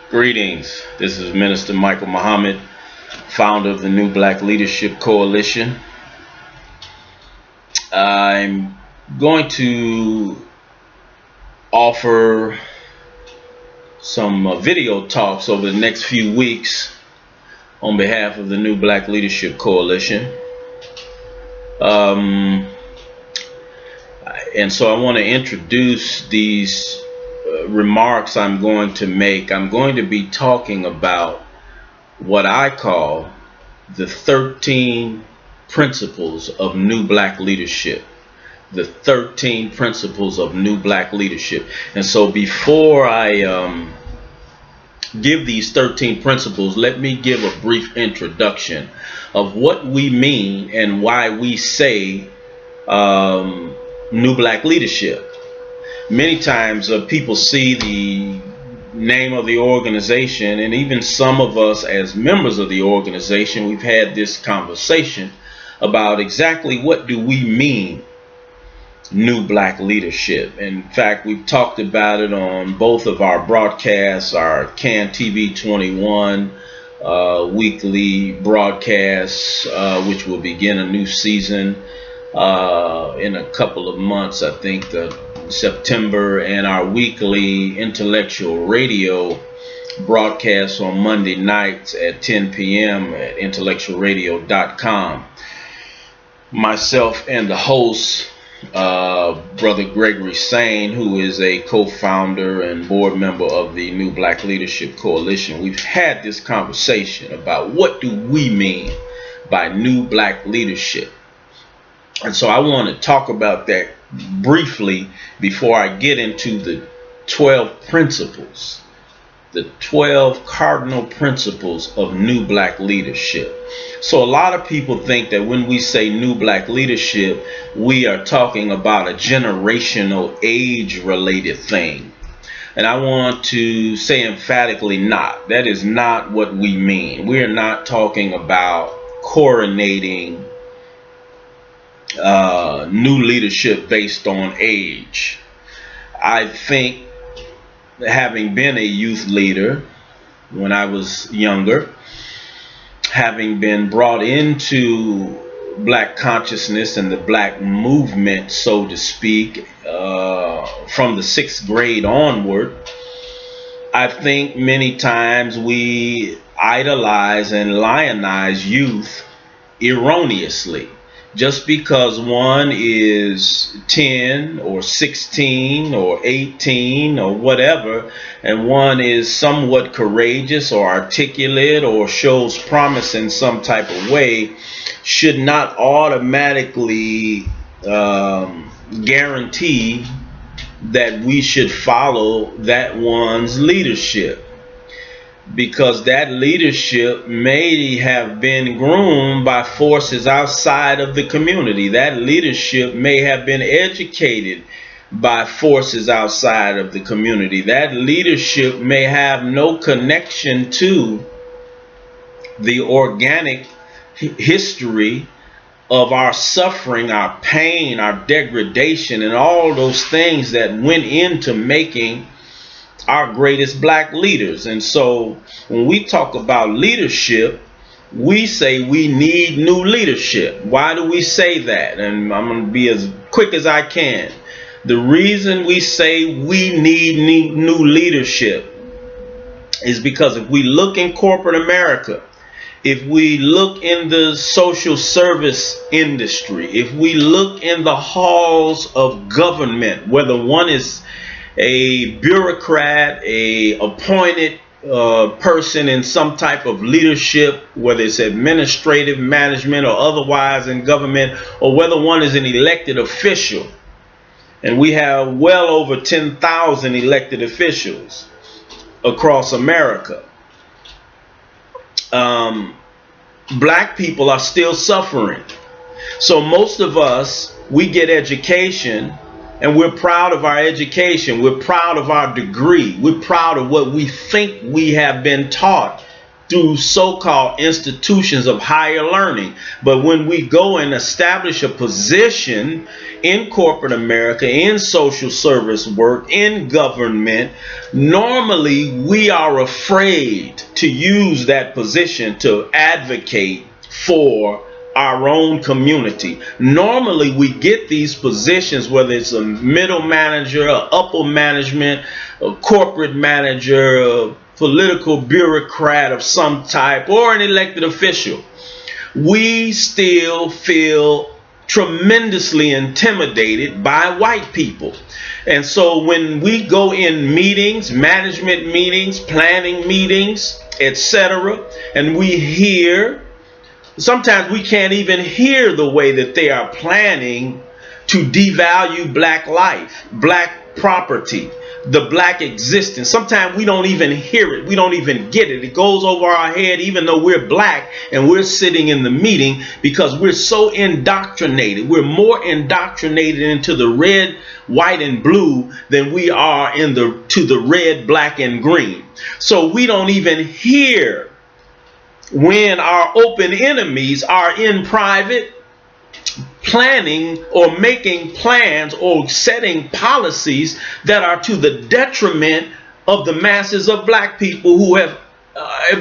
Greetings. This is Minister Michael Muhammad, founder of the New Black Leadership Coalition. I'm going to offer some video talks over the next few weeks on behalf of the New Black Leadership Coalition. And so I want to introduce these remarks I'm going to make. I'm going to be talking about what I call the 13 principles of New Black Leadership. The 13 principles of New Black Leadership. And so before I give these 13 principles, let me give a brief introduction of what we mean and why we say New Black Leadership. Many times people see the name of the organization, and even some of us as members of the organization, we've had this conversation about exactly what do we mean New Black Leadership. In fact, we've talked about it on both of our broadcasts, our CAN TV 21 weekly broadcasts, which will begin a new season in a couple of months, I think September, and our weekly intellectual radio broadcast on Monday nights at 10 p.m. at intellectualradio.com. Myself and the host, Brother Gregory Sane, who is a co-founder and board member of the New Black Leadership Coalition, we've had this conversation about what do we mean by New Black Leadership. And so I want to talk about that briefly before I get into the 12 principles, the 12 cardinal principles of New Black Leadership. So a lot of people think that when we say New Black Leadership, we are talking about a generational age-related thing. And I want to say emphatically not. That is not what we mean. We're not talking about coronating new leadership based on age. I think, having been a youth leader when I was younger, having been brought into black consciousness and the black movement, so to speak, from the 6th grade onward, I think many times we idolize and lionize youth erroneously. Just because one is 10 or 16 or 18 or whatever, and one is somewhat courageous or articulate or shows promise in some type of way, should not automatically guarantee that we should follow that one's leadership. Because that leadership may have been groomed by forces outside of the community. That leadership may have been educated by forces outside of the community. That leadership may have no connection to the organic history of our suffering, our pain, our degradation, and all those things that went into making our greatest black leaders. And so when we talk about leadership, we say we need new leadership. Why do we say that? And I'm going to be as quick as I can. The reason we say we need new leadership is because if we look in corporate America, if we look in the social service industry, if we look in the halls of government, whether one is a bureaucrat, a appointed person in some type of leadership, whether it's administrative, management, or otherwise in government, or whether one is an elected official. And we have well over 10,000 elected officials across America. Black people are still suffering. So most of us, we get education, and we're proud of our education. We're proud of our degree. We're proud of what we think we have been taught through so-called institutions of higher learning. But when we go and establish a position in corporate America, in social service work, in government, normally we are afraid to use that position to advocate for our own community. Normally we get these positions, whether it's a middle manager, a upper management, a corporate manager, a political bureaucrat of some type, or an elected official. We still feel tremendously intimidated by white people. And so when we go in meetings, management meetings, planning meetings, etc., and we hear, sometimes we can't even hear the way that they are planning to devalue black life, black property, the black existence. Sometimes we don't even hear it. We don't even get it. It goes over our head, even though we're black and we're sitting in the meeting, because we're so indoctrinated. We're more indoctrinated into the red, white, and blue than we are to the red, black, and green. So we don't even hear when our open enemies are in private planning or making plans or setting policies that are to the detriment of the masses of black people who have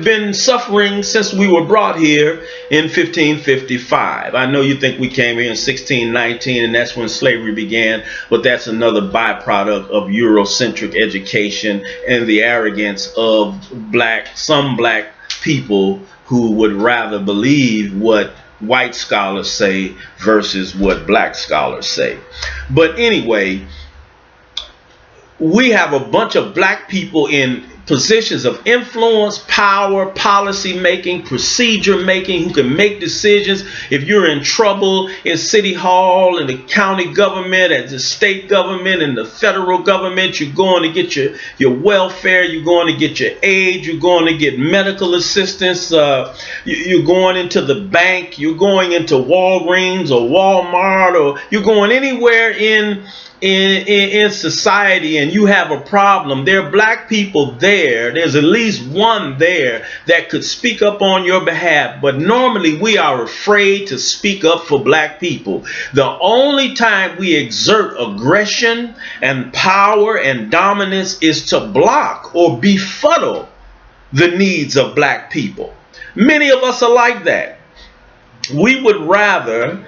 been suffering since we were brought here in 1555. I know you think we came here in 1619 and that's when slavery began, but that's another byproduct of Eurocentric education and the arrogance of some black people who would rather believe what white scholars say versus what black scholars say. But anyway, we have a bunch of black people in positions of influence, power, policy making, procedure making, who can make decisions. If you're in trouble in city hall, in the county government, at the state government, in the federal government, you're going to get your welfare, you're going to get your aid, you're going to get medical assistance, you're going into the bank, you're going into Walgreens or Walmart, or you're going anywhere in society and you have a problem. There are black people there. There's at least one there that could speak up on your behalf. But normally we are afraid to speak up for black people. The only time we exert aggression and power and dominance is to block or befuddle the needs of black people. Many of us are like that. We would rather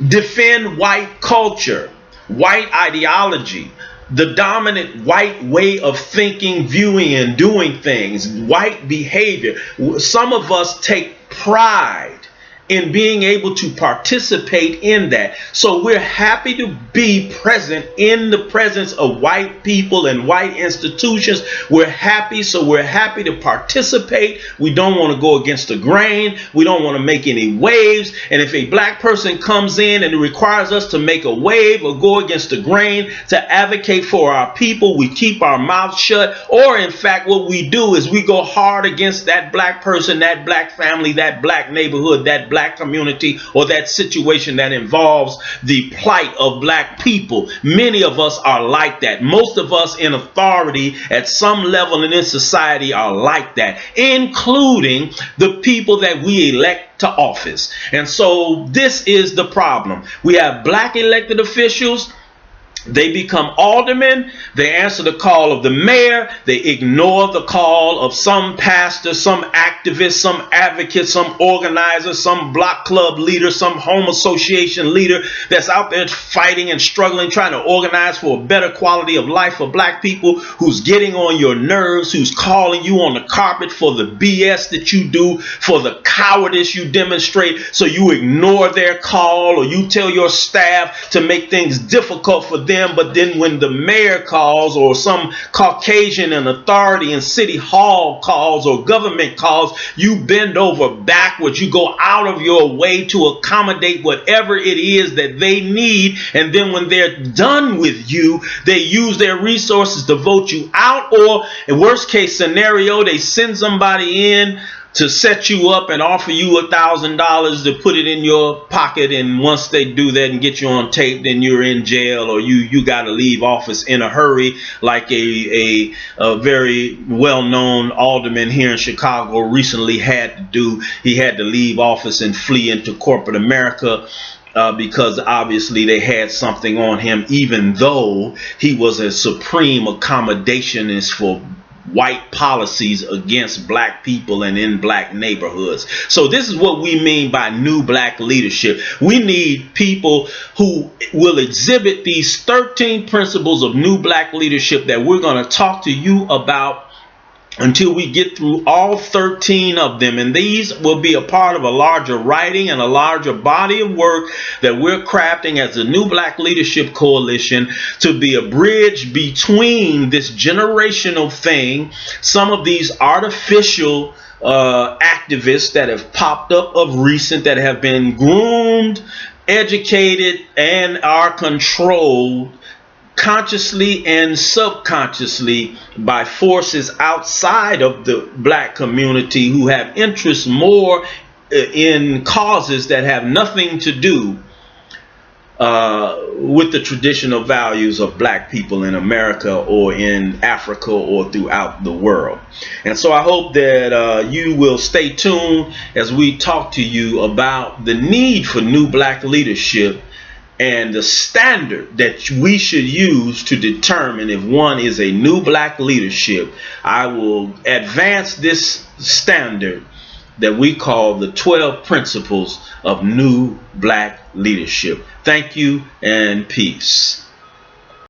defend white culture, white ideology, the dominant white way of thinking, viewing, and doing things, white behavior. Some of us take pride in being able to participate in that. So we're happy to be present in the presence of white people and white institutions. We're happy, so we're happy to participate. We don't want to go against the grain. We don't want to make any waves. And if a black person comes in and it requires us to make a wave or go against the grain to advocate for our people, we keep our mouths shut. Or in fact, what we do is we go hard against that black person, that black family, that black neighborhood, that black community, or that situation that involves the plight of black people. Many of us are like that. Most of us in authority at some level in this society are like that, including the people that we elect to office. And so this is the problem. We have black elected officials. They become aldermen. They answer the call of the mayor. They ignore the call of some pastor, some activist, some advocate, some organizer, some block club leader, some home association leader that's out there fighting and struggling, trying to organize for a better quality of life for black people, who's getting on your nerves, who's calling you on the carpet for the BS that you do, for the cowardice you demonstrate. So you ignore their call, or you tell your staff to make things difficult for them. But then when the mayor calls, or some Caucasian in authority in city hall calls, or government calls, you bend over backwards. You go out of your way to accommodate whatever it is that they need. And then when they're done with you, they use their resources to vote you out, or in worst case scenario, they send somebody in to set you up and offer you $1,000 to put it in your pocket, and once they do that and get you on tape, then you're in jail, or you got to leave office in a hurry, like a very well-known alderman here in Chicago recently had to do. He had to leave office and flee into corporate America because obviously they had something on him, even though he was a supreme accommodationist for white policies against black people and in black neighborhoods. So this is what we mean by new black leadership. We need people who will exhibit these 13 principles of new black leadership that we're going to talk to you about until we get through all 13 of them. And these will be a part of a larger writing and a larger body of work that we're crafting as a New Black Leadership Coalition to be a bridge between this generational thing, some of these artificial activists that have popped up of recent, that have been groomed, educated, and are controlled consciously and subconsciously by forces outside of the black community who have interests more in causes that have nothing to do with the traditional values of black people in America or in Africa or throughout the world. And so I hope that you will stay tuned as we talk to you about the need for new black leadership and the standard that we should use to determine if one is a new black leadership. I will advance this standard that we call the 12 principles of new black leadership. Thank you and peace.